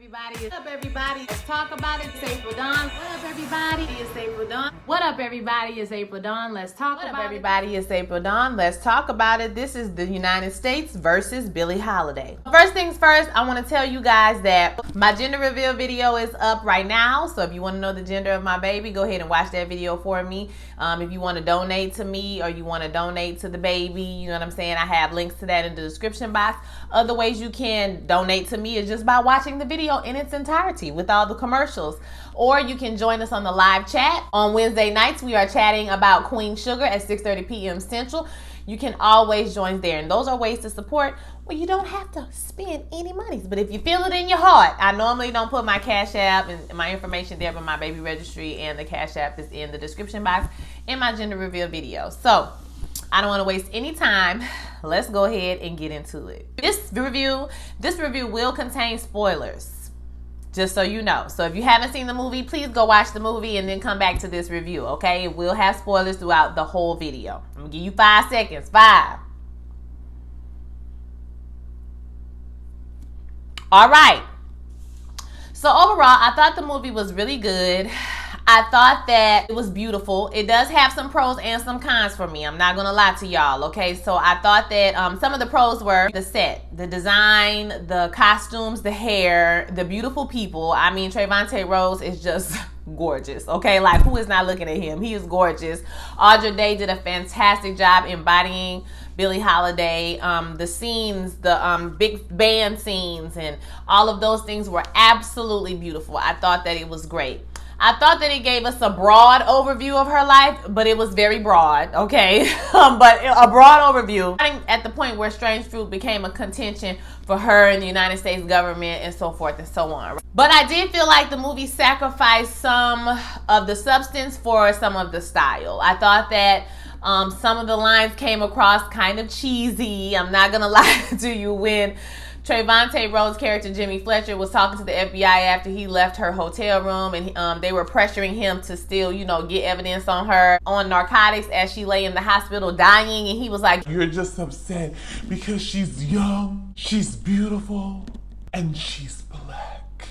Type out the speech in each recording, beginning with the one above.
everybody? What up, everybody? Let's talk about it. It's April Dawn. What up, everybody? It's April Dawn. What up, everybody? It's April Dawn. Let's talk about it. What up, everybody? It's April Dawn. Let's talk about it. This is the United States versus Billie Holiday. First things first, I want to tell you guys that my gender reveal video is up right now. So if you want to know the gender of my baby, go ahead and watch that video for me. If you want to donate to me or you want to donate to the baby, you know what I'm saying? I have links to that in the description box. Other ways you can donate to me is just by watching the video in its entirety with all the commercials. Or you can join us on the live chat. On Wednesday nights, we are chatting about Queen Sugar at 6:30 p.m. Central. You can always join there. And those are ways to support where you don't have to spend any money. But if you feel it in your heart, I normally don't put my Cash App and my information there, but my baby registry and the Cash App is in the description box in my gender reveal video. So I don't want to waste any time. Let's go ahead and get into it. This review will contain spoilers, just so you know. So if you haven't seen the movie, please go watch the movie and then come back to this review, okay? It will have spoilers throughout the whole video. I'm gonna give you 5 seconds. 5. All right. So overall, I thought the movie was really good. I thought that it was beautiful. It does have some pros and some cons for me. I'm not going to lie to y'all, okay? So I thought that some of the pros were the set, the design, the costumes, the hair, the beautiful people. I mean, Trevante Rose is just gorgeous, okay? Like, who is not looking at him? He is gorgeous. Audra Day did a fantastic job embodying Billie Holiday. The scenes, the big band scenes and all of those things were absolutely beautiful. I thought that it was great. I thought that it gave us a broad overview of her life, but it was very broad, okay? But a broad overview. At the point where strange fruit became a contention for her and the United States government and so forth and so on. But I did feel like the movie sacrificed some of the substance for some of the style. I thought that some of the lines came across kind of cheesy. I'm not gonna lie to you. When Trevante Rose's character Jimmy Fletcher was talking to the FBI after he left her hotel room, and they were pressuring him to still, get evidence on her on narcotics as she lay in the hospital dying, and he was like, "You're just upset because she's young, she's beautiful, and she's black."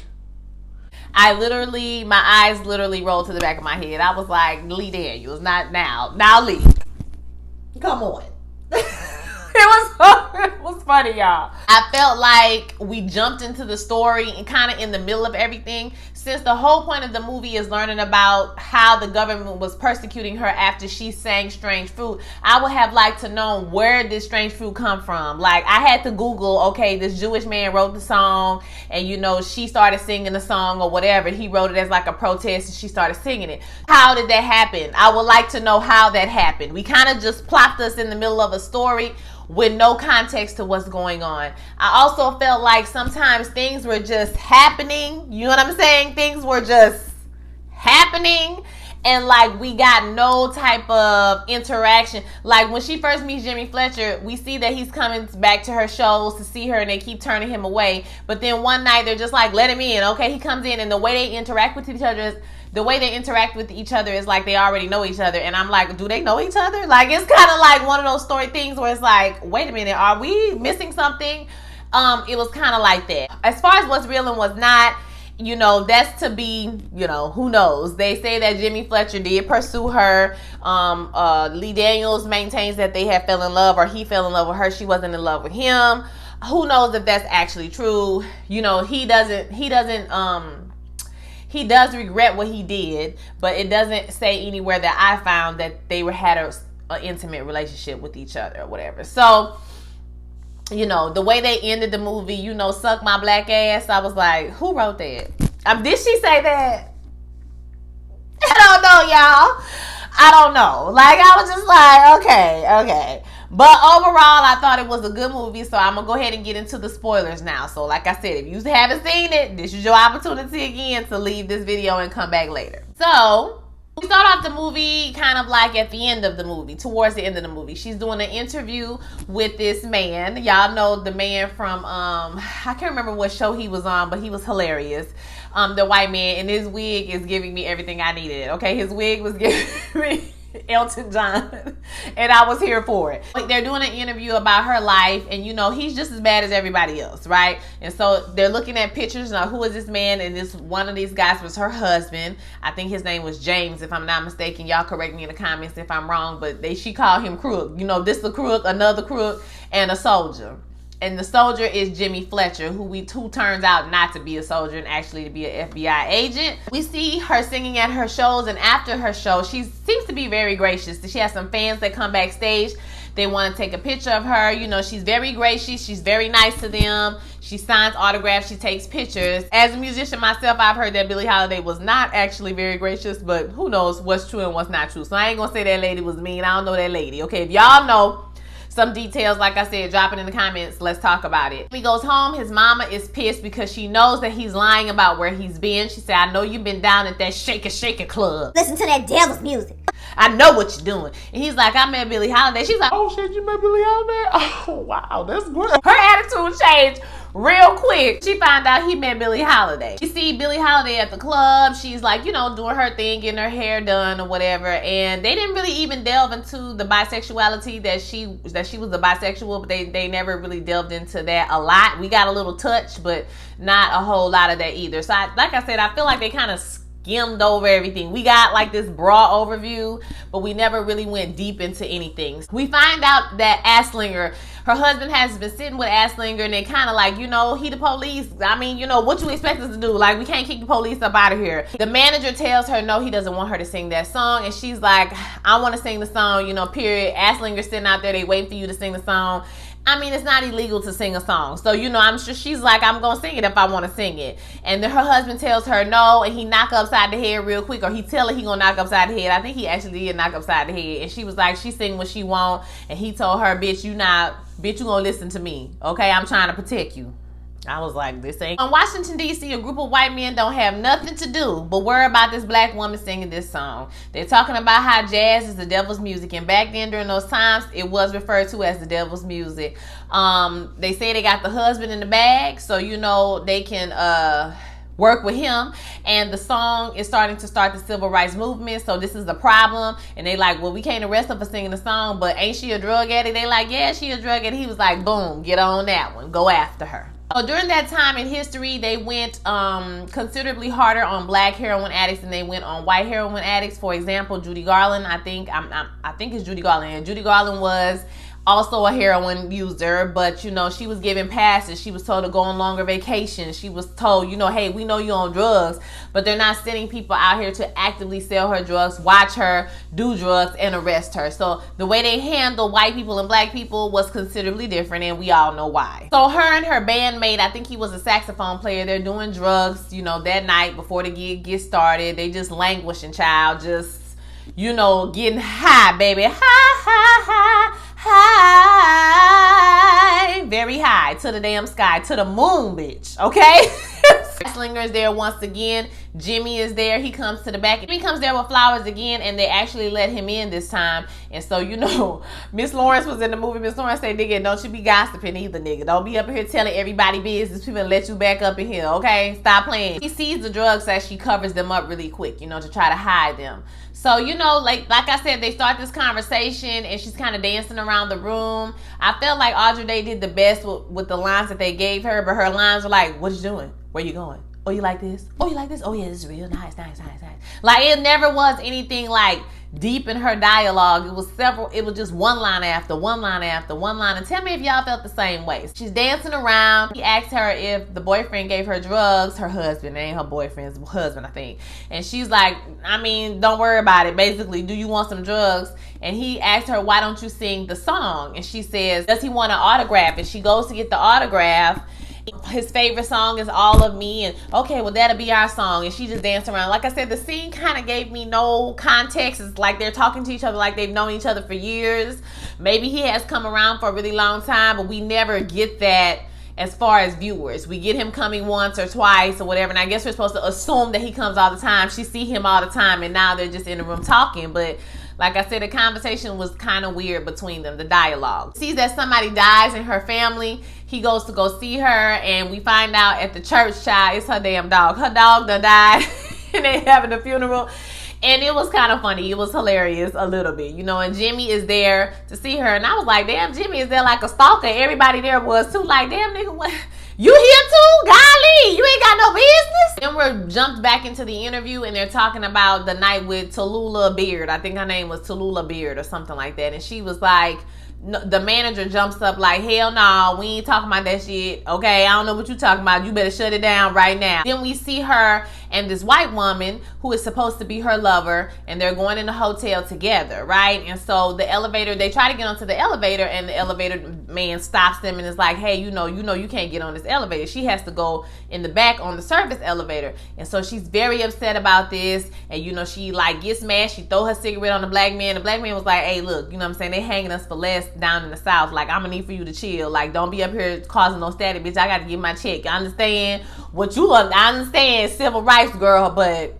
my eyes literally rolled to the back of my head. I was like, Lee Daniels, not now. Now Lee, come on. It was funny, y'all. I felt like we jumped into the story and kind of in the middle of everything, since the whole point of the movie is learning about how the government was persecuting her after she sang Strange Fruit. I would have liked to know where did Strange Fruit come from. Like, I had to Google, okay, this Jewish man wrote the song and she started singing the song or whatever. He wrote it as like a protest and she started singing it. How did that happen? I would like to know how that happened. We kind of just plopped us in the middle of a story with no context to what's going on. I also felt like sometimes things were just happening. You know what I'm saying? Things were just happening and like we got no type of interaction. Like when she first meets Jimmy Fletcher, we see that he's coming back to her shows to see her and they keep turning him away. But then one night they're just like, let him in, okay? He comes in and the way they interact with each other is like they already know each other. And I'm like, do they know each other? Like, it's kind of like one of those story things where it's like, wait a minute, are we missing something? It was kind of like that. As far as what's real and what's not, that's to be, who knows? They say that Jimmy Fletcher did pursue her. Lee Daniels maintains that they had fell in love, or he fell in love with her. She wasn't in love with him. Who knows if that's actually true? He does regret what he did, but it doesn't say anywhere that I found that they had an intimate relationship with each other or whatever. So, the way they ended the movie, suck my black ass, I was like, who wrote that? Did she say that? I don't know, y'all. I don't know. Like, I was just like, okay. But overall, I thought it was a good movie, so I'm going to go ahead and get into the spoilers now. So like I said, if you haven't seen it, this is your opportunity again to leave this video and come back later. So we start off the movie kind of like at the end of the movie, towards the end of the movie. She's doing an interview with this man. Y'all know the man from, I can't remember what show he was on, but he was hilarious. The white man, and his wig is giving me everything I needed. Okay, his wig was giving me Elton John, and I was here for it. Like, they're doing an interview about her life, and you know, he's just as bad as everybody else, right? And so they're looking at pictures of who is this man, and this one of these guys was her husband. I think his name was James, if I'm not mistaken. Y'all correct me in the comments if I'm wrong, but she called him Crook. You know, this a crook, another crook, and a soldier. And the soldier is Jimmy Fletcher, who turns out not to be a soldier and actually to be an FBI agent. We see her singing at her shows, and after her show, she seems to be very gracious. She has some fans that come backstage. They want to take a picture of her. You know, she's very gracious. She's very nice to them. She signs autographs. She takes pictures. As a musician myself, I've heard that Billie Holiday was not actually very gracious, but who knows what's true and what's not true. So I ain't going to say that lady was mean. I don't know that lady. Okay, if y'all know some details, like I said, drop it in the comments. Let's talk about it. He goes home. His mama is pissed because she knows that he's lying about where he's been. She said, I know you've been down at that Shaker club. Listen to that devil's music. I know what you're doing. And he's like, I met Billie Holiday. She's like, Oh shit, you met Billie Holiday? Oh wow, that's good. her attitude changed real quick. She found out he met Billie Holiday. You see Billie Holiday at the club. She's like, you know, doing her thing, getting her hair done or whatever. And they didn't really even delve into the bisexuality, that she was a bisexual, but they never really delved into that a lot. We got a little touch, but not a whole lot of that either. So like I said, I feel like they kind of skimmed over everything. We got like this broad overview, but we never really went deep into anything. We find out that Aslinger, her husband, has been sitting with Aslinger, and they kind of like, you know, he the police. I mean, you know, what you expect us to do? Like, we can't kick the police up out of here. The manager tells her no, he doesn't want her to sing that song, and she's like, I want to sing the song, you know, period. Aslinger's sitting out there, they waiting for you to sing the song. I mean, it's not illegal to sing a song. So, you know, I'm sure she's like, I'm going to sing it if I want to sing it. And then her husband tells her no, and he knock her upside the head real quick, or he tell her he going to knock upside the head. I think he actually did knock upside the head. And she was like, she sing what she want. And he told her, bitch, you going to listen to me. Okay, I'm trying to protect you. I was like, this ain't. In Washington, D.C., a group of white men don't have nothing to do but worry about this black woman singing this song. They're talking about how jazz is the devil's music. And back then, during those times, it was referred to as the devil's music. They say they got the husband in the bag, so, you know, they can work with him. And the song is starting to start the civil rights movement, so this is a problem. And they like, well, we can't arrest her for singing the song, but ain't she a drug addict? They like, yeah, she a drug addict. He was like, boom, get on that one. Go after her. So during that time in history, they went considerably harder on black heroin addicts than they went on white heroin addicts. For example, Judy Garland, I think it's Judy Garland. And Judy Garland was also a heroin user, but you know, she was given passes. She was told to go on longer vacations. She was told, you know, hey, we know you're on drugs, but they're not sending people out here to actively sell her drugs, watch her do drugs, and arrest her. So the way they handle white people and black people was considerably different, and we all know why. So her and her bandmate, I think he was a saxophone player, they're doing drugs, you know, that night before the gig gets started. They just languishing, child, just, you know, getting high, baby. High, very high, to the damn sky, to the moon, bitch, okay? Slinger is there once again. Jimmy is there. He comes to the back. He comes there with flowers again, and they actually let him in this time. And so, you know, Miss Lawrence was in the movie. Miss Lawrence said, nigga, don't you be gossiping either, nigga. Don't be up here telling everybody business. People let you back up in here, okay? Stop playing. He sees the drugs as she covers them up really quick, you know, to try to hide them. So, you know, like I said, they start this conversation, and she's kind of dancing around the room. I felt like Audrey Day did the best with the lines that they gave her, but her lines were like, what you doing? Where you going? Oh, you like this? Oh, you like this? Oh, yeah, this is real nice. Like, it never was anything like deep in her dialogue. It was just one line after one line after one line. And tell me if y'all felt the same way. She's dancing around. He asked her if the boyfriend gave her drugs. Her husband, ain't her boyfriend's husband, I think. And she's like, I mean, don't worry about it. Basically, do you want some drugs? And he asked her, why don't you sing the song? And she says, does he want an autograph? And she goes to get the autograph. His favorite song is All of Me, and okay, well, that'll be our song. And she just danced around. Like I said, the scene kind of gave me no context. It's like they're talking to each other like they've known each other for years. Maybe he has come around for a really long time, but we never get that as far as viewers. We get him coming once or twice or whatever, and I guess we're supposed to assume that he comes all the time. She see him all the time, and now they're just in the room talking. But like I said, the conversation was kind of weird between them, the dialogue. Sees that somebody dies in her family. He goes to go see her, and we find out at the church, child, it's her damn dog. Her dog done died, and they having a funeral. And it was kind of funny. It was hilarious a little bit, you know, and Jimmy is there to see her. And I was like, damn, Jimmy is there like a stalker. Everybody there was too. Like, damn, nigga, what? You here too? Golly, you ain't got no business. Then we're jumped back into the interview and they're talking about the night with Tallulah Beard. I think her name was Tallulah Beard or something like that. And she was like, no, the manager jumps up like, hell no, we ain't talking about that shit. Okay, I don't know what you talking about. You better shut it down right now. Then we see her and this white woman who is supposed to be her lover, and they're going in the hotel together, right? And so the elevator, they try to get onto the elevator, and the elevator man stops them and is like, hey, you know you can't get on this elevator. She has to go in the back on the service elevator. And so she's very upset about this, and you know, she like gets mad. She throw her cigarette on the black man. The black man was like, hey, look, you know what I'm saying? They hanging us for less down in the South. Like, I'm gonna need for you to chill. Like, don't be up here causing no static, bitch. I got to get my check. I understand what you love. I understand civil rights, girl, but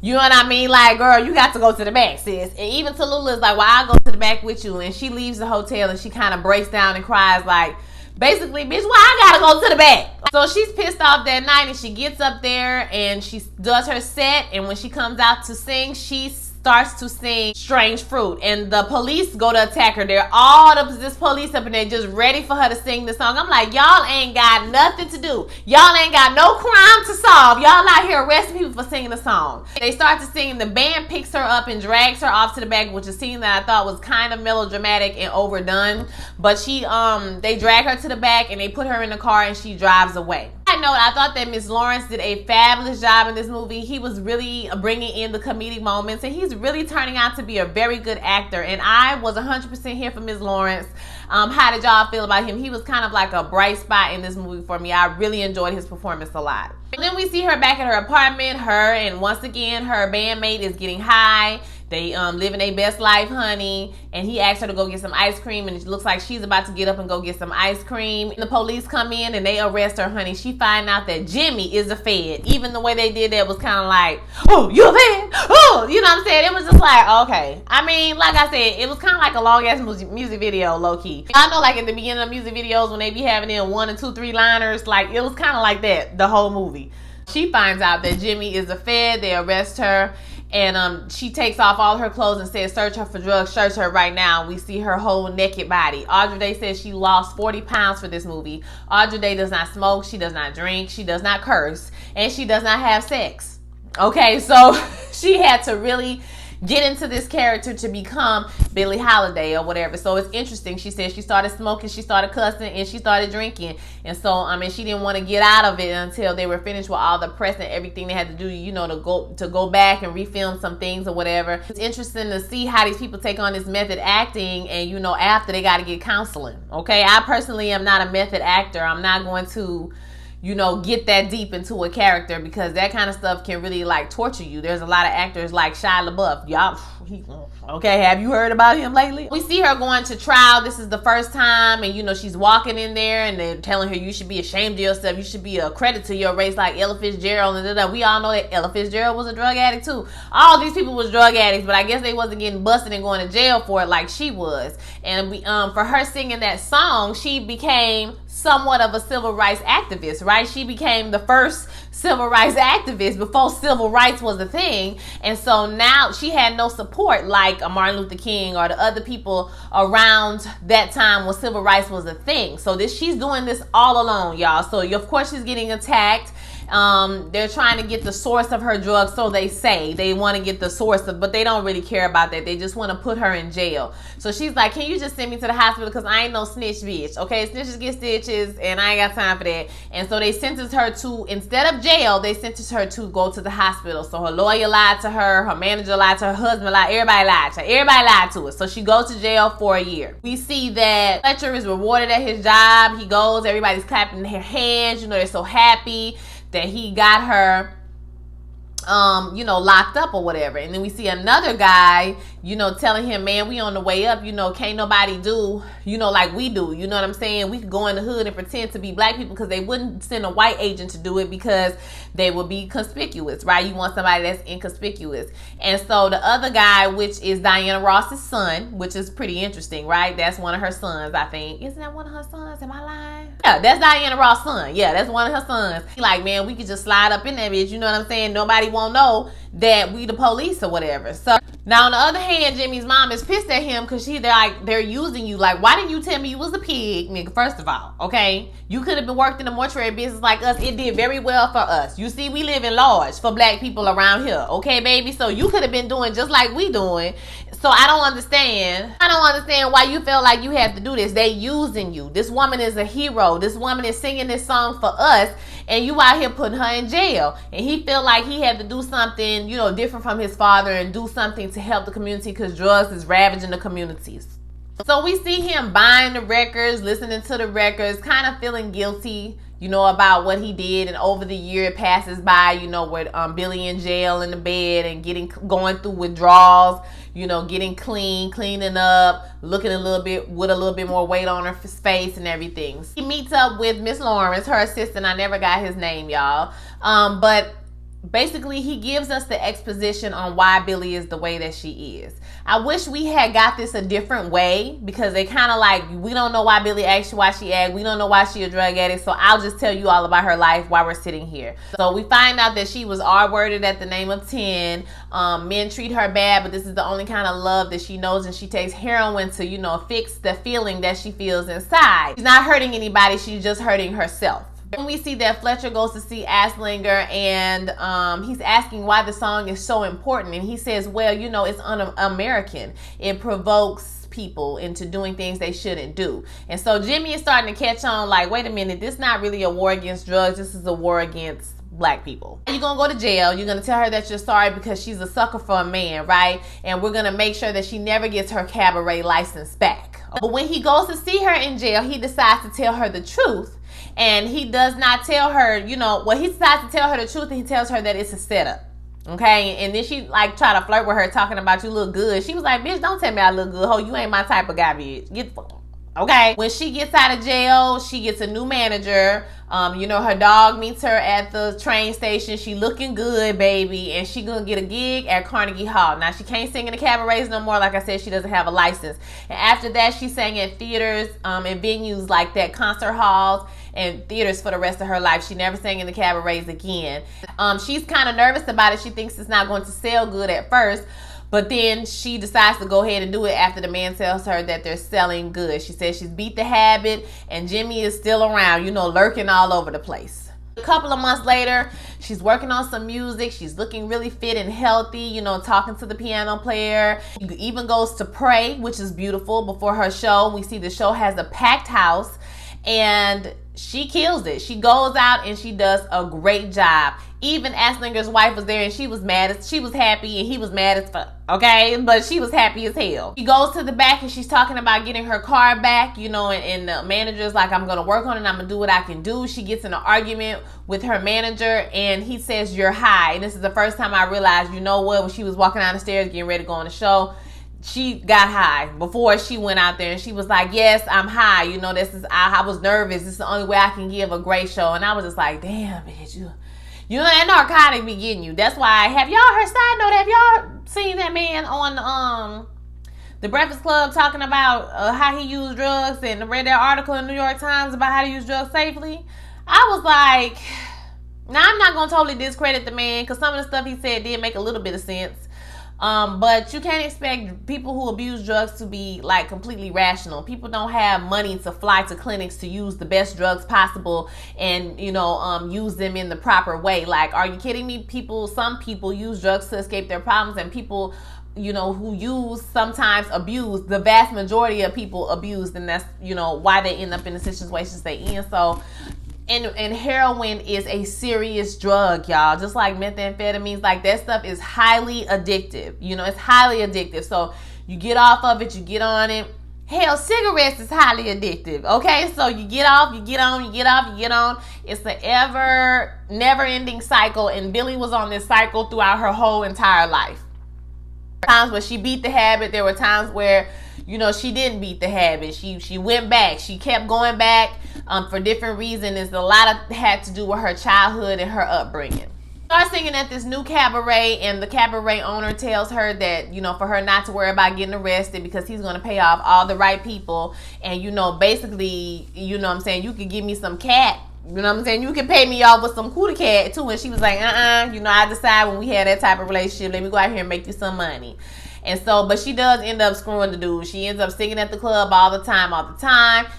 you know what I mean? Like, girl, you got to go to the back, sis. And even Tallulah is like, well, I'll go to the back with you. And she leaves the hotel and she kind of breaks down and cries like, basically, bitch, why I gotta go to the back? So she's pissed off that night and she gets up there and she does her set. And when she comes out to sing, she starts to sing Strange Fruit, and the police go to attack her. They're all this police up in there just ready for her to sing the song. I'm like, y'all ain't got nothing to do. Y'all ain't got no crime to solve. Y'all out here arresting people for singing the song. They start to sing. The band picks her up and drags her off to the back, which is a scene that I thought was kind of melodramatic and overdone. But they drag her to the back and they put her in the car and she drives away. I thought that Miss Lawrence did a fabulous job in this movie. He was really bringing in the comedic moments, and he's really turning out to be a very good actor. And I was 100% here for Miss Lawrence. How did y'all feel about him? He was kind of like a bright spot in this movie for me. I really enjoyed his performance a lot. And then we see her back at her apartment. And once again, her bandmate is getting high. They living their best life, honey. And he asked her to go get some ice cream, and it looks like she's about to get up and go get some ice cream. And the police come in and they arrest her, honey. She find out that Jimmy is a Fed. Even the way they did that was kind of like, oh, you a Fed? Oh, you know what I'm saying? It was just like, okay. I mean, like I said, it was kind of like a long-ass music video, low-key. I know, like, in the beginning of music videos, when they be having in 1 and 2, 3 liners, like, it was kind of like that, the whole movie. She finds out that Jimmy is a Fed. They arrest her. And she takes off all her clothes and says, search her for drugs, search her right now. We see her whole naked body. Audrey Day says she lost 40 pounds for this movie. Audrey Day does not smoke, she does not drink, she does not curse, and she does not have sex. Okay, so she had to really get into this character to become Billie Holiday or whatever. So it's interesting. She said she started smoking, she started cussing, and she started drinking. And so, I mean, she didn't want to get out of it until they were finished with all the press and everything they had to do, you know, to go back and refilm some things or whatever. It's interesting to see how these people take on this method acting, and, you know, after they got to get counseling. Okay, I personally am not a method actor. I'm not going to, you know, get that deep into a character, because that kind of stuff can really like torture you. There's a lot of actors like Shia LaBeouf. Y'all, okay, have you heard about him lately? We see her going to trial. This is the first time, and you know, she's walking in there and they're telling her, you should be ashamed of yourself. You should be a credit to your race, like Ella Fitzgerald. And we all know that Ella Fitzgerald was a drug addict too. All these people was drug addicts, but I guess they wasn't getting busted and going to jail for it like she was. And for her singing that song, she became somewhat of a civil rights activist, right? She became the first civil rights activist before civil rights was a thing. And so now she had no support like a Martin Luther King or the other people around that time when civil rights was a thing. So she's doing this all alone, y'all. So of course she's getting attacked. They're trying to get the source of her drugs, so they say. They want to get the source of, but they don't really care about that. They just want to put her in jail. So she's like, can you just send me to the hospital, because I ain't no snitch bitch. Okay, snitches get stitches, and I ain't got time for that. And so they sentenced her to, instead of jail, they sentenced her to go to the hospital. So her lawyer lied to her manager lied to her, husband lied, everybody lied to her. Everybody lied to her. So she goes to jail for a year. We see that Fletcher is rewarded at his job. He goes, everybody's clapping their hands, you know, they're so happy that he got her, you know, locked up or whatever. And then we see another guy, you know, telling him, man, we on the way up, you know, can't nobody do, you know, like we do. You know what I'm saying? We could go in the hood and pretend to be black people, because they wouldn't send a white agent to do it because they would be conspicuous, right? You want somebody that's inconspicuous. And so the other guy, which is Diana Ross's son, which is pretty interesting, right? That's one of her sons, I think. Isn't that one of her sons? Am I lying? Yeah, that's Diana Ross's son. Yeah, that's one of her sons. He like, man, we could just slide up in that bitch. You know what I'm saying? Nobody won't know that we the police or whatever. So now on the other hand, Jimmy's mom is pissed at him because they're using you. Like, why didn't you tell me you was a pig, nigga? First of all, okay, you could have been working in the mortuary business like us. It did very well for us. You see, we live in large for black people around here, okay, baby? So you could have been doing just like we doing. So I don't understand why you feel like you have to do this. They using you. This woman is a hero. This woman is singing this song for us, and you out here putting her in jail. And he feel like he had to do something, different from his father and do something to help the community because drugs is ravaging the communities. So we see him buying the records, listening to the records, kind of feeling guilty, about what he did. And over the year it passes by, with Billy in jail in the bed and going through withdrawals, getting cleaning up, looking a little bit more weight on her face and everything. He meets up with Miss Lawrence, her assistant. I never got his name, y'all. But basically he gives us the exposition on why Billy is the way that she is. I wish we had got this a different way because they kind of like, we don't know why Billy acts why she acts. We don't know why she a drug addict. So I'll just tell you all about her life while we're sitting here. So we find out that she was R-worded at the name of 10. Men treat her bad, but this is the only kind of love that she knows, and she takes heroin to, fix the feeling that she feels inside. She's not hurting anybody. She's just hurting herself. When we see that Fletcher goes to see Aslinger and he's asking why the song is so important. And he says, well, it's un-American. It provokes people into doing things they shouldn't do. And so Jimmy is starting to catch on like, wait a minute, this is not really a war against drugs. This is a war against black people. You're going to go to jail. You're going to tell her that you're sorry because she's a sucker for a man, right? And we're going to make sure that she never gets her cabaret license back. But when he goes to see her in jail, he decides to tell her the truth. And he does not tell her, he decides to tell her the truth, and he tells her that it's a setup. Okay? And then she try to flirt with her, talking about you look good. She was like, bitch, don't tell me I look good. Ho, you ain't my type of guy, bitch. Get the fuck on. Okay? When she gets out of jail, she gets a new manager. Her dog meets her at the train station. She looking good, baby. And she gonna get a gig at Carnegie Hall. Now, she can't sing in the cabarets no more. Like I said, she doesn't have a license. And after that, she sang at theaters and venues like that, concert halls and theaters for the rest of her life. She never sang in the cabarets again. She's kind of nervous about it. She thinks it's not going to sell good at first. But then she decides to go ahead and do it after the man tells her that they're selling good. She says she's beat the habit, and Jimmy is still around, lurking all over the place. A couple of months later, she's working on some music. She's looking really fit and healthy, talking to the piano player. She even goes to pray, which is beautiful, before her show. We see the show has a packed house, and she kills it. She goes out and she does a great job. Even Aslinger's wife was there, and she was happy, and he was mad as fuck, okay? But she was happy as hell. She goes to the back, and she's talking about getting her car back, and the manager's like, I'm going to work on it, I'm going to do what I can do. She gets in an argument with her manager, and he says, you're high. And this is the first time I realized, when she was walking down the stairs getting ready to go on the show, she got high before she went out there, and she was like, yes, I'm high. I was nervous. This is the only way I can give a great show. And I was just like, damn, bitch, that narcotic be getting you. That's why, have y'all seen that man on the Breakfast Club talking about how he used drugs, and read that article in the New York Times about how to use drugs safely? I was like, now I'm not going to totally discredit the man because some of the stuff he said did make a little bit of sense. But you can't expect people who abuse drugs to be completely rational. People don't have money to fly to clinics to use the best drugs possible and, use them in the proper way. Are you kidding me? Some people use drugs to escape their problems, and people, who use sometimes abuse. The vast majority of people abuse, and that's, why they end up in the situations they in. So, And heroin is a serious drug, y'all. Just like methamphetamines, that stuff is highly addictive. It's highly addictive. So you get off of it, you get on it. Hell, cigarettes is highly addictive. Okay, so you get off, you get on, you get off, you get on. It's an never-ending cycle, and Billy was on this cycle throughout her whole entire life. Times where she beat the habit. There were times where, she didn't beat the habit. She went back. She kept going back for different reasons. A lot of had to do with her childhood and her upbringing. Starts singing at this new cabaret, and the cabaret owner tells her that, for her not to worry about getting arrested because he's going to pay off all the right people. And, basically, you could give me some cat You know what I'm saying? You can pay me off with some cootie cat too. And she was like, you know, I decide when we had that type of relationship, let me go out here and make you some money. And so, but she does end up screwing the dude. She ends up singing at the club all the time.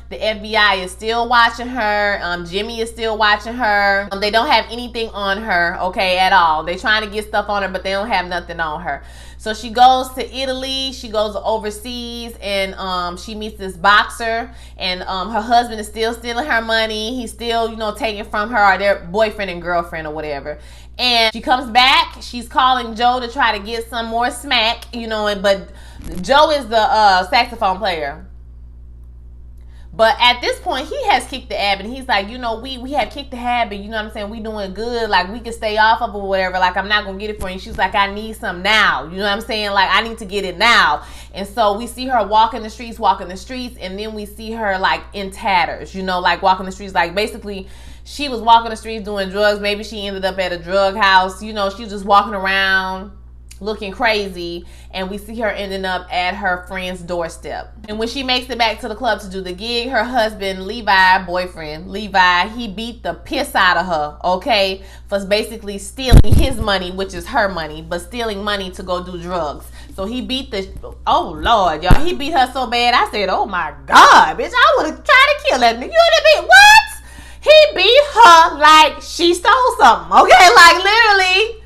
The FBI is still watching her. Jimmy is still watching her. They don't have anything on her, okay, at all. They're trying to get stuff on her, but they don't have nothing on her. So she goes to Italy. She goes overseas, and she meets this boxer. And her husband is still stealing her money. He's still, you know, taking from her, or their boyfriend and girlfriend or whatever. And she comes back. She's calling Joe to try to get some more smack, you know. But Joe is the saxophone player. But at this point, he has kicked the habit. And he's like, you know, we have kicked the habit. You know what I'm saying? We doing good. Like, we can stay off of it or whatever. Like, I'm not going to get it for you. She's like, I need some now. You know what I'm saying? Like, I need to get it now. And so we see her walking the streets. And then we see her, like, in tatters. You know, like, walking the streets. Like, basically, she was walking the streets doing drugs. Maybe she ended up at a drug house. You know, she was just walking around looking crazy, and we see her ending up at her friend's doorstep. And when she makes it back to the club to do the gig, her husband, boyfriend Levi, he beat the piss out of her, okay, for basically stealing his money, which is her money, but stealing money to go do drugs. So he beat oh Lord, y'all, he beat her so bad, I said, oh my God, bitch, I would have tried to kill that nigga. You know what I mean? What? He beat her like she stole something, okay? Like, literally,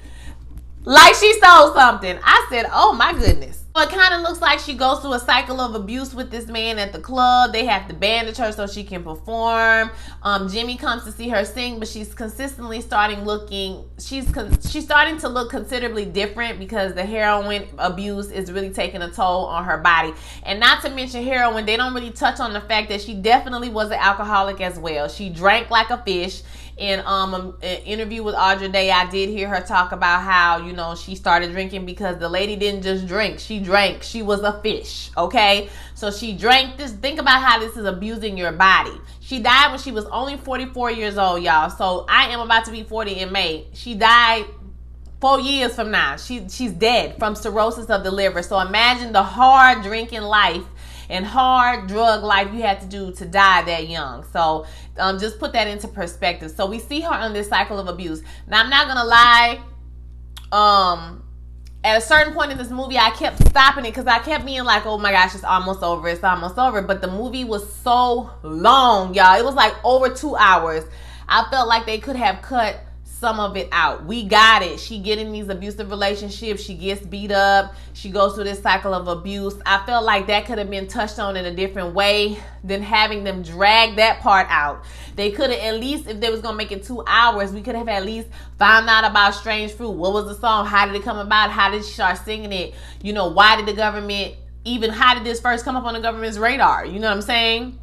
like she stole something. I said, oh my goodness. It kind of looks like she goes through a cycle of abuse with this man at the club. They have to bandage her so she can perform. Jimmy comes to see her sing, but she's consistently starting to look considerably different because the heroin abuse is really taking a toll on her body. And not to mention heroin, they don't really touch on the fact that she definitely was an alcoholic as well. She drank like a fish. In an interview with Audra Day, I did hear her talk about how, you know, she started drinking because the lady didn't just drink. She drank. She was a fish, okay? So she drank this. Think about how this is abusing your body. She died when she was only 44 years old, y'all. So I am about to be 40 in May. She died 4 years from now. She's dead from cirrhosis of the liver. So imagine the hard drinking life and hard drug life you had to do to die that young. So just put that into perspective. So we see her on this cycle of abuse. Now, I'm not gonna lie, at a certain point in this movie, I kept stopping it because I kept being like, oh my gosh, it's almost over. But the movie was so long, y'all. It was like over 2 hours. I felt like they could have cut some of it out. We got it. She get in these abusive relationships. She gets beat up. She goes through this cycle of abuse. I felt like that could have been touched on in a different way than having them drag that part out. They could have at least, if they was going to make it 2 hours, we could have at least found out about Strange Fruit. What was the song? How did it come about? How did she start singing it? You know, why did the government, how did this first come up on the government's radar? You know what I'm saying?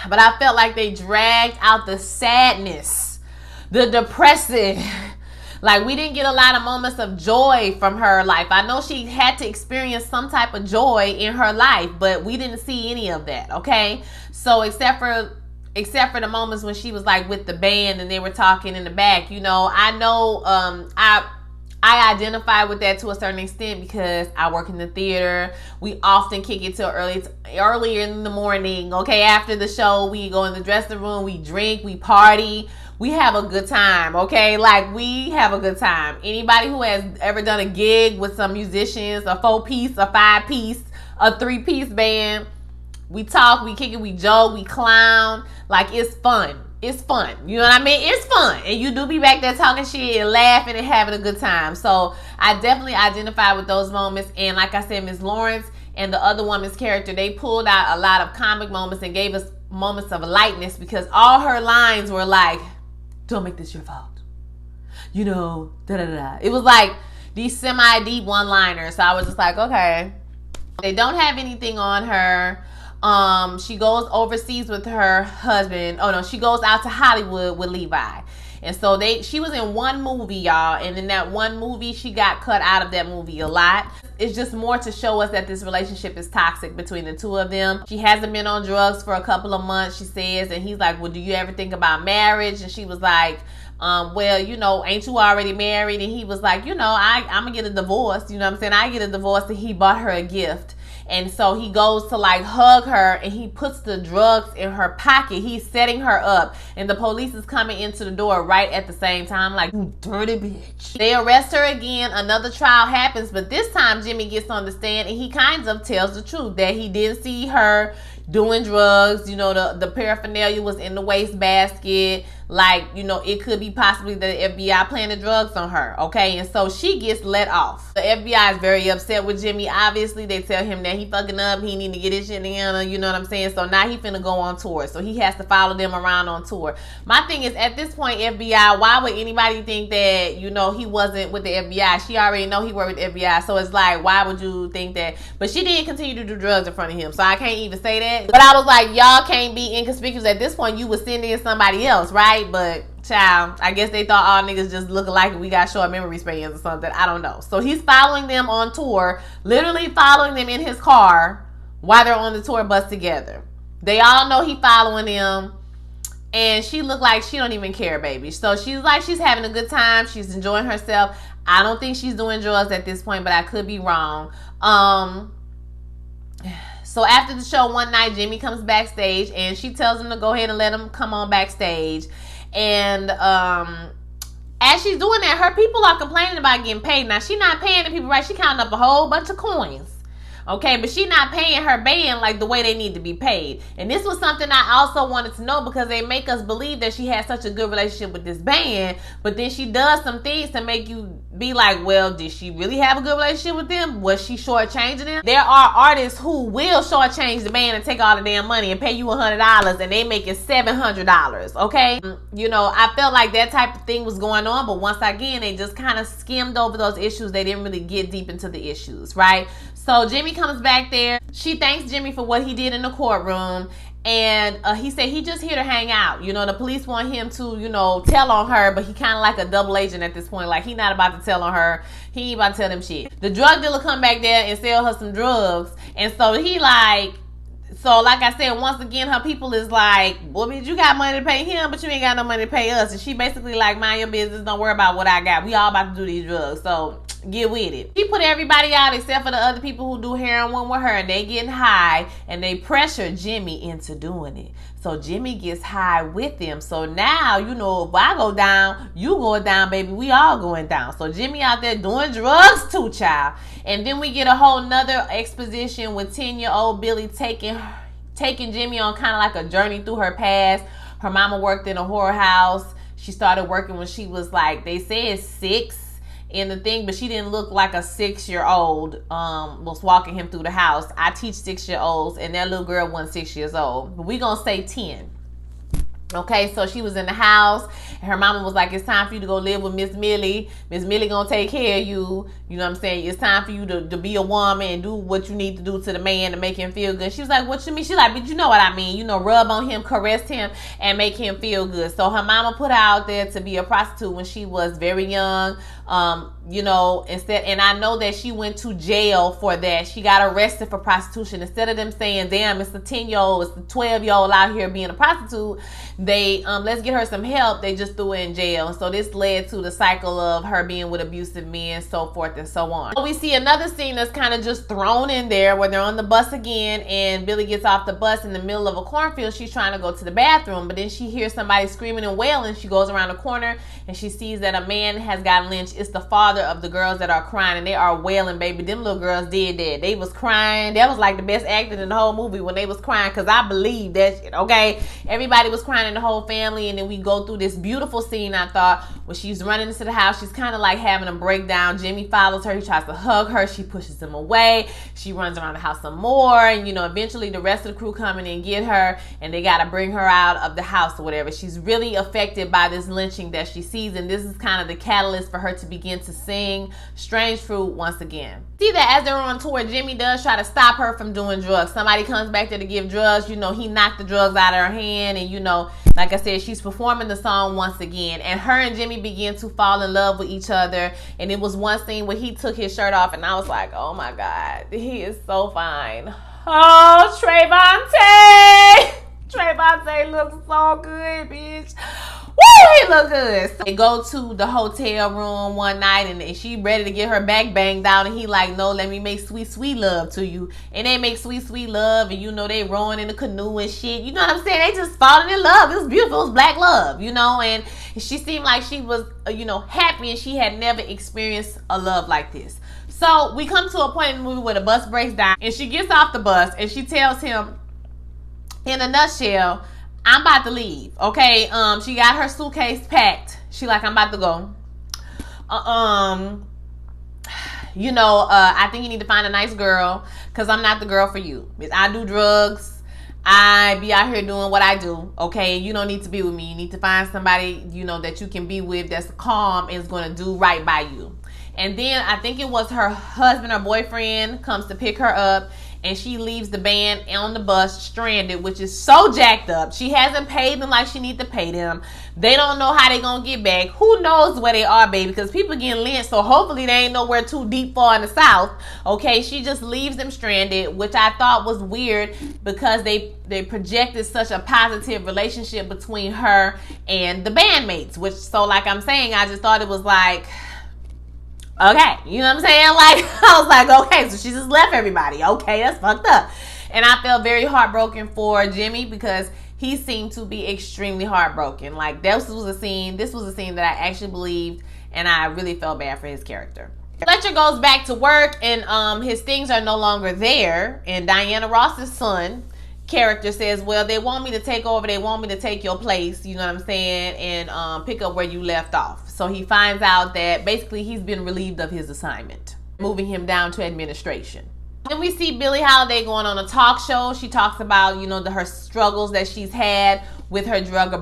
But I felt like they dragged out the sadness, the depressing. Like, we didn't get a lot of moments of joy from her life. I know she had to experience some type of joy in her life, but we didn't see any of that, okay? So except for the moments when she was like with the band and they were talking in the back, you know, I know I identify with that to a certain extent because I work in the theater. We often kick it till earlier in the morning, okay? After the show, we go in the dressing room, we drink, we party. We have a good time, okay? Like, we have a good time. Anybody who has ever done a gig with some musicians, a 4-piece, a 5-piece, a 3-piece band, we talk, we kick it, we joke, we clown. Like, it's fun. It's fun. You know what I mean? It's fun. And you do be back there talking shit and laughing and having a good time. So I definitely identify with those moments. And like I said, Ms. Lawrence and the other woman's character, they pulled out a lot of comic moments and gave us moments of lightness because all her lines were like, don't make this your fault. You know, da-da-da. It was like these semi-deep one-liners. So I was just like, okay. They don't have anything on her. She goes overseas with her husband. Oh no, she goes out to Hollywood with Levi. And so she was in one movie, y'all. And in that one movie, she got cut out of that movie a lot. It's just more to show us that this relationship is toxic between the two of them. She hasn't been on drugs for a couple of months, she says. And he's like, well, do you ever think about marriage? And she was like, well, you know, ain't you already married? And he was like, you know, I'm going to get a divorce. You know what I'm saying? I get a divorce. And he bought her a gift. And so he goes to like hug her, and he puts the drugs in her pocket. He's setting her up, and the police is coming into the door right at the same time, like, you dirty bitch. They arrest her again. Another trial happens, but this time Jimmy gets on the stand and he kind of tells the truth that he didn't see her doing drugs. You know, the paraphernalia was in the wastebasket. Like, you know, it could be possibly the FBI planted drugs on her, okay? And so she gets let off. The FBI is very upset with Jimmy. Obviously, they tell him that he fucking up. He need to get his shit together, you know what I'm saying? So now he finna go on tour. So he has to follow them around on tour. My thing is, at this point, FBI, why would anybody think that, you know, he wasn't with the FBI? She already know he worked with the FBI. So it's like, why would you think that? But she did continue to do drugs in front of him. So I can't even say that. But I was like, y'all can't be inconspicuous. At this point, you would send in somebody else, right? But child, I guess they thought all niggas just look alike and we got short memory spans or something. I don't know. So he's following them on tour, literally following them in his car while they're on the tour bus together. They all know he following them, and she looked like she don't even care, baby. So she's like, she's having a good time. She's enjoying herself. I don't think she's doing drugs at this point, but I could be wrong. So after the show one night, Jimmy comes backstage and she tells him to go ahead and let him come on backstage. And as she's doing that, her people are complaining about getting paid. Now, she's not paying the people, right? She counting up a whole bunch of coins. Okay, but she not paying her band like the way they need to be paid. And this was something I also wanted to know, because they make us believe that she has such a good relationship with this band, but then she does some things to make you be like, well, did she really have a good relationship with them? Was she shortchanging them? There are artists who will shortchange the band and take all the damn money and pay you $100 and they make it $700, okay? You know, I felt like that type of thing was going on, but once again, they just kind of skimmed over those issues. They didn't really get deep into the issues, right? So Jimmy comes back there. She thanks Jimmy for what he did in the courtroom. And he said he just here to hang out. You know, the police want him to, you know, tell on her, but he kind of like a double agent at this point. Like, he not about to tell on her. He ain't about to tell them shit. The drug dealer come back there and sell her some drugs. And so he like, so like I said, once again, her people is like, well, bitch, you got money to pay him, but you ain't got no money to pay us. And she basically like, mind your business. Don't worry about what I got. We all about to do these drugs. So get with it. She put everybody out except for the other people who do heroin with her, and they getting high, and they pressure Jimmy into doing it. So Jimmy gets high with them. So now, you know, if I go down, you going down, baby. We all going down. So Jimmy out there doing drugs too, child. And then we get a whole nother exposition with 10-year-old Billy taking Jimmy on kind of like a journey through her past. Her mama worked in a whorehouse. She started working when she was like, they said 6 in the thing, but she didn't look like a 6-year-old was walking him through the house. I teach 6-year-olds, and that little girl wasn't 6 years old, but we gonna say 10. Okay, so she was in the house, and her mama was like, it's time for you to go live with Miss Millie. Miss Millie gonna take care of you. You know what I'm saying? It's time for you to be a woman and do what you need to do to the man to make him feel good. She was like, what you mean? She's like, but you know what I mean. You know, rub on him, caress him, and make him feel good. So her mama put her out there to be a prostitute when she was very young. You know, and I know that she went to jail for that. She got arrested for prostitution. Instead of them saying, damn, it's the 10-year-old, it's the 12-year-old out here being a prostitute, they let's get her some help. They just threw her in jail. So this led to the cycle of her being with abusive men, so forth and so on. So we see another scene that's kind of just thrown in there where they're on the bus again, and Billy gets off the bus in the middle of a cornfield. She's trying to go to the bathroom, but then she hears somebody screaming and wailing. She goes around the corner and she sees that a man has gotten lynched. It's the father of the girls that are crying, and they are wailing, baby. Them little girls did that. They was crying. That was like the best acting in the whole movie when they was crying, because I believe that shit, okay? Everybody was crying in the whole family, and then we go through this beautiful scene, I thought, when she's running into the house. She's kind of like having a breakdown. Jimmy follows her. He tries to hug her. She pushes him away. She runs around the house some more, and, you know, eventually the rest of the crew come in and get her, and they got to bring her out of the house or whatever. She's really affected by this lynching that she sees, and this is kind of the catalyst for her to begin to sing Strange Fruit once again. See that as they're on tour, Jimmy does try to stop her from doing drugs. Somebody comes back there to give drugs. You know, he knocked the drugs out of her hand, and, you know, like I said, she's performing the song once again, and her and Jimmy begin to fall in love with each other. And it was one scene where he took his shirt off, and I was like, oh my God, he is so fine. Oh, Trayvonte looks so good, bitch. Woo! he look good. So they go to the hotel room one night and she ready to get her back banged out, and he like, no, let me make sweet, sweet love to you. And they make sweet, sweet love, and you know, they rowing in the canoe and shit. You know what I'm saying? They just falling in love. It was beautiful. It was black love, you know, and she seemed like she was, you know, happy, and she had never experienced a love like this. So we come to a point in the movie where the bus breaks down, and she gets off the bus and she tells him, in a nutshell, I'm about to leave. Okay. She got her suitcase packed. She like, I'm about to go. You know, I think you need to find a nice girl, because I'm not the girl for you. I do drugs. I be out here doing what I do. Okay. You don't need to be with me. You need to find somebody, you know, that you can be with that's calm and is going to do right by you. And then I think it was her husband or boyfriend comes to pick her up, and she leaves the band on the bus stranded, which is so jacked up. She hasn't paid them like she need to pay them. They don't know how they gonna get back. Who knows where they are, baby? Because people getting lynched, so hopefully they ain't nowhere too deep far in the south. Okay, she just leaves them stranded, which I thought was weird because they projected such a positive relationship between her and the bandmates. Which, so like I'm saying, I just thought it was like, okay, you know what I'm saying? Like, I was like, okay, so she just left everybody. Okay, that's fucked up. And I felt very heartbroken for Jimmy because he seemed to be extremely heartbroken. Like, this was a scene that I actually believed, and I really felt bad for his character. Fletcher goes back to work, and his things are no longer there. And Diana Ross's son character says, well, they want me to take over. They want me to take your place, you know what I'm saying, and pick up where you left off. So he finds out that basically he's been relieved of his assignment, moving him down to administration. Then we see Billie Holiday going on a talk show. She talks about, you know, her struggles that she's had with her drug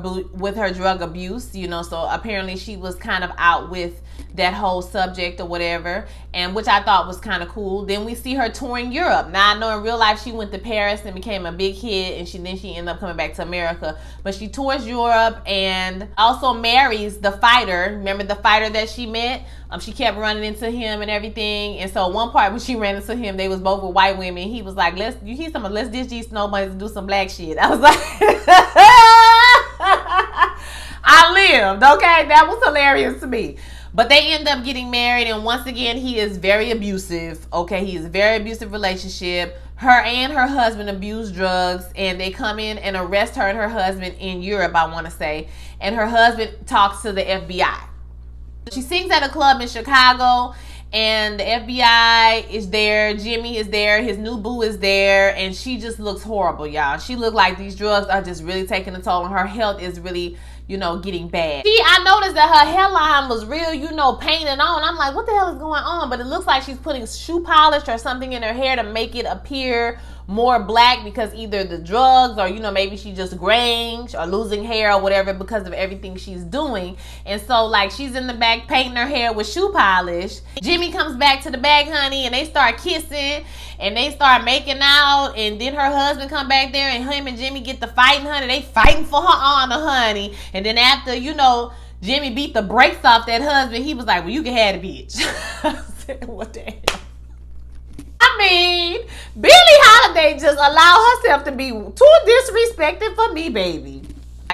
abuse, you know, so apparently she was kind of out with that whole subject or whatever, and which I thought was kind of cool. Then we see her touring Europe. Now I know in real life she went to Paris and became a big hit, and then she ended up coming back to America, but she tours Europe and also marries the fighter. Remember the fighter that she met? She kept running into him and everything, and so one part when she ran into him, they was both with white women. He was like, let's ditch these snow bunnies and do some black shit. I was like, I lived, okay? That was hilarious to me. But they end up getting married, and once again, he is very abusive. Okay, he is a very abusive relationship. Her and her husband abuse drugs, and they come in and arrest her and her husband in Europe, I want to say. And her husband talks to the FBI. She sings at a club in Chicago, and the FBI is there. Jimmy is there. His new boo is there, and she just looks horrible, y'all. She looked like these drugs are just really taking a toll, and her health is really, you know, getting bad. See, I noticed that her hairline was real, you know, painted on. I'm like, what the hell is going on? But it looks like she's putting shoe polish or something in her hair to make it appear more black, because either the drugs or, you know, maybe she just graying or losing hair or whatever because of everything she's doing. And so, like, she's in the back painting her hair with shoe polish. Jimmy comes back to the back, honey, and they start kissing and they start making out, and then her husband come back there and him and Jimmy get to fighting, honey. They fighting for her honor, honey. And then after, you know, Jimmy beat the brakes off that husband, he was like, well, you can have the bitch. I said, what the hell? I mean, Billie Holiday just allowed herself to be too disrespected for me, baby.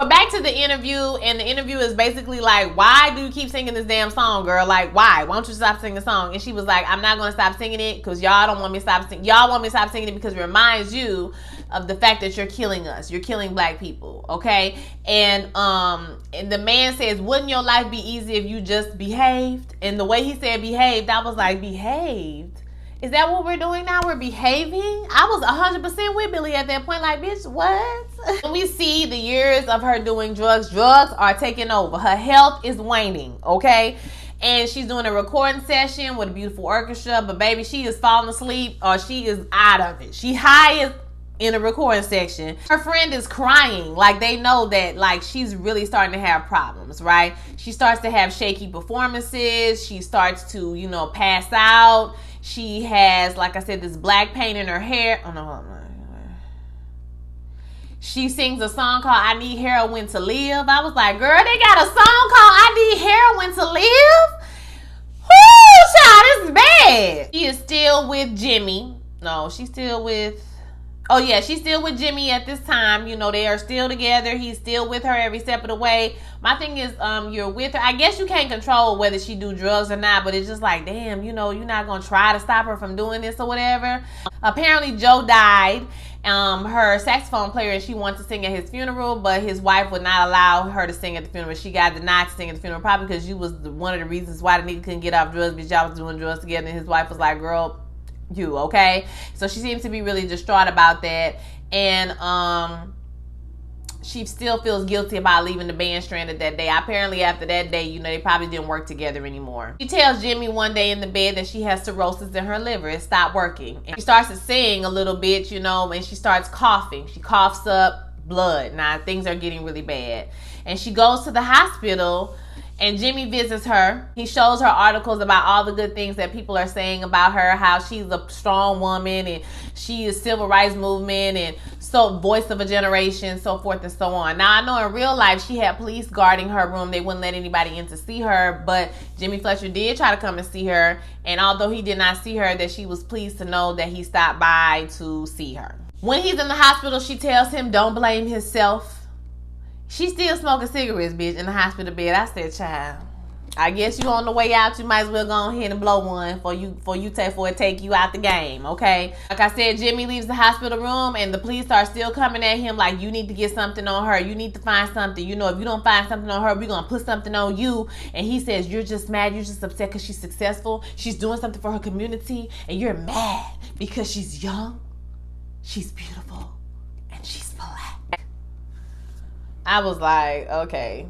Back to the interview, and the interview is basically like, why do you keep singing this damn song, girl? Like, why? Why don't you stop singing the song? And she was like, I'm not going to stop singing it because y'all don't want me to stop singing. Y'all want me to stop singing it because it reminds you of the fact that you're killing us. You're killing black people, okay? And the man says, wouldn't your life be easy if you just behaved? And the way he said behaved, I was like, behaved? Is that what we're doing now? We're behaving? I was 100% with Billie at that point. Like, bitch, what? We see the years of her doing drugs. Drugs are taking over. Her health is waning, okay? And she's doing a recording session with a beautiful orchestra. But, baby, she is falling asleep or she is out of it. She high as in a recording section. Her friend is crying. Like, they know that, like, she's really starting to have problems, right? She starts to have shaky performances. She starts to, you know, pass out. She has, like I said, this black paint in her hair. Oh, no, hold on. She sings a song called I Need Heroin to Live. I was like, girl, they got a song called I Need Heroin to Live? Whoo, child, this is bad. She is still with Jimmy. No, she's still with Oh yeah, she's still with Jimmy at this time. You know, they are still together. He's still with her every step of the way. My thing is, you're with her. I guess you can't control whether she do drugs or not, but it's just like, damn, you know, you're not gonna try to stop her from doing this or whatever. Apparently, Joe died. Her saxophone player, and she wanted to sing at his funeral, but his wife would not allow her to sing at the funeral. She got denied to sing at the funeral, probably because she was one of the reasons why the nigga couldn't get off drugs, because y'all was doing drugs together, and his wife was like, girl, you okay? So she seems to be really distraught about that, and she still feels guilty about leaving the band stranded that day. Apparently after that day, you know, they probably didn't work together anymore. She tells Jimmy one day in the bed that she has cirrhosis in her liver. It stopped working. And she starts to sing a little bit, you know, and she starts coughing. She coughs up blood. Now things are getting really bad. And she goes to the hospital, and Jimmy visits her. He shows her articles about all the good things that people are saying about her, how she's a strong woman and she is civil rights movement and so voice of a generation, so forth and so on. Now, I know in real life she had police guarding her room. They wouldn't let anybody in to see her, but Jimmy Fletcher did try to come and see her. And although he did not see her, that she was pleased to know that he stopped by to see her. When he's in the hospital, she tells him don't blame himself. She's still smoking cigarettes, bitch, in the hospital bed. I said, child, I guess you on the way out. You might as well go ahead and blow one for it take you out the game, okay? Like I said, Jimmy leaves the hospital room, and the police are still coming at him like, you need to get something on her. You need to find something. You know, if you don't find something on her, we're going to put something on you. And he says, you're just mad. You're just upset because she's successful. She's doing something for her community. And you're mad because she's young, she's beautiful, and she's black. I was like, okay.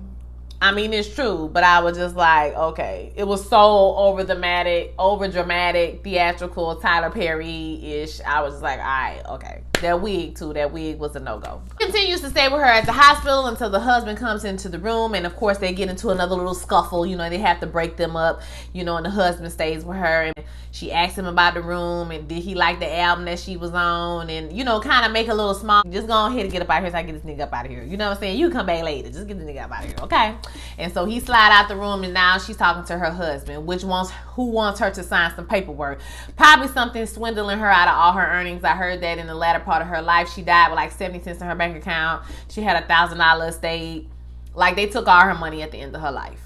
I mean, it's true, but I was just like, okay. It was so over dramatic, theatrical, Tyler Perry-ish. I was just like, all right, okay. That wig was a no-go. He continues to stay with her at the hospital until the husband comes into the room, and of course they get into another little scuffle. You know, they have to break them up, you know, and the husband stays with her, and she asks him about the room, and did he like the album that she was on, and, you know, kind of make a little small, just go ahead and get up out of here so I get this nigga up out of here. You know what I'm saying? You can come back later. Just get the nigga up out of here, okay? And so he slide out the room, and now she's talking to her husband, who wants her to sign some paperwork. Probably something swindling her out of all her earnings. I heard that in the latter part of her life. She died with like 70 cents in her bank account. She had $1,000 estate. Like, they took all her money at the end of her life.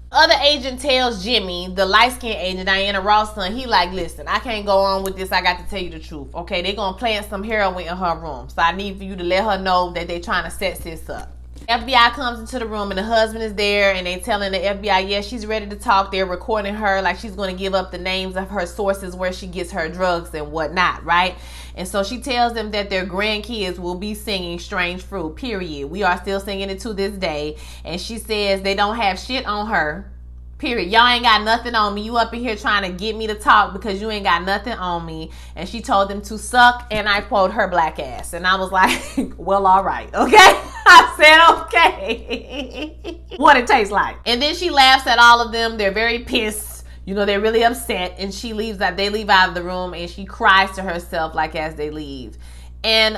Other agent tells Jimmy, the light-skinned agent, Diana Ross' son, he like, listen, I can't go on with this. I got to tell you the truth. Okay, they're going to plant some heroin in her room. So I need for you to let her know that they're trying to set this up. FBI comes into the room, and the husband is there, and they telling the FBI, yes, she's ready to talk. They're recording her like she's going to give up the names of her sources where she gets her drugs and whatnot, right? And so she tells them that their grandkids will be singing Strange Fruit, period. We are still singing it to this day. And she says they don't have shit on her, period. Y'all ain't got nothing on me. You up in here trying to get me to talk because you ain't got nothing on me. And she told them to suck, and I quote, her black ass. And I was like, well, all right, okay? I said, okay. What it tastes like. And then she laughs at all of them. They're very pissed. You know, they're really upset. And she leaves out. They leave out of the room, and she cries to herself like as they leave. And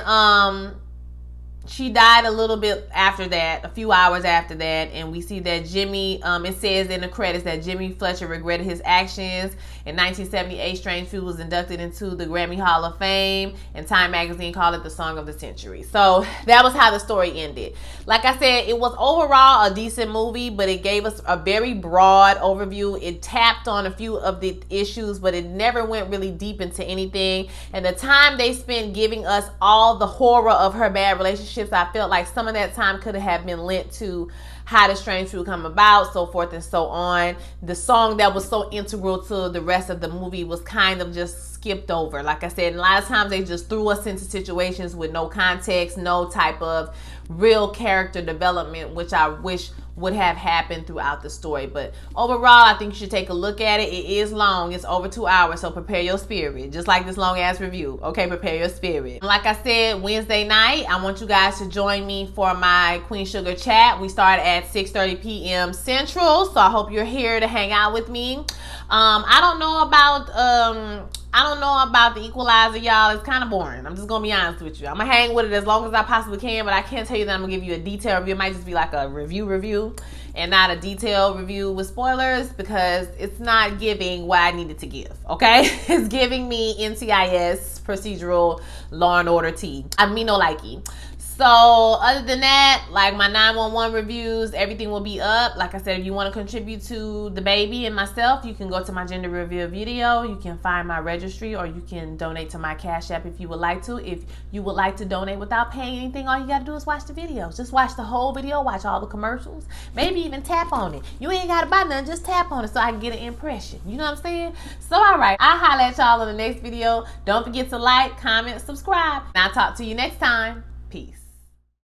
she died a little bit after that, a few hours after that, and we see that Jimmy, it says in the credits that Jimmy Fletcher regretted his actions. In 1978, Strange Fruit was inducted into the Grammy Hall of Fame, and Time Magazine called it the Song of the Century. So that was how the story ended. Like I said, it was overall a decent movie, but it gave us a very broad overview. It tapped on a few of the issues, but it never went really deep into anything. And the time they spent giving us all the horror of her bad relationships, I felt like some of that time could have been lent to how the Strange Fruit come about, so forth and so on. The song that was so integral to the rest of the movie was kind of just skipped over. Like I said, a lot of times they just threw us into situations with no context, no type of real character development, which I wish would have happened throughout the story. But overall, I think you should take a look at it. It is long. It's over 2 hours, so prepare your spirit. Just like this long ass review. Okay, prepare your spirit. Like I said, Wednesday night, I want you guys to join me for my Queen Sugar chat. We start at 6:30 p.m. Central, so I hope you're here to hang out with me. I don't know about I don't know about the Equalizer, y'all. It's kind of boring. I'm just gonna be honest with you. I'm gonna hang with it as long as I possibly can, but I can't tell you that I'm gonna give you a detailed review. It might just be like a review and not a detailed review with spoilers, because it's not giving what I needed to give, okay? It's giving me NCIS procedural Law and Order tea. I mean, no likey. So other than that, like my 911 reviews, everything will be up. Like I said, if you want to contribute to the baby and myself, you can go to my gender reveal video. You can find my registry, or you can donate to my Cash App if you would like to. If you would like to donate without paying anything, all you got to do is watch the videos. Just watch the whole video, watch all the commercials, maybe even tap on it. You ain't got to buy nothing, just tap on it so I can get an impression. You know what I'm saying? So all right, I'll holler at y'all in the next video. Don't forget to like, comment, subscribe, and I'll talk to you next time. Peace.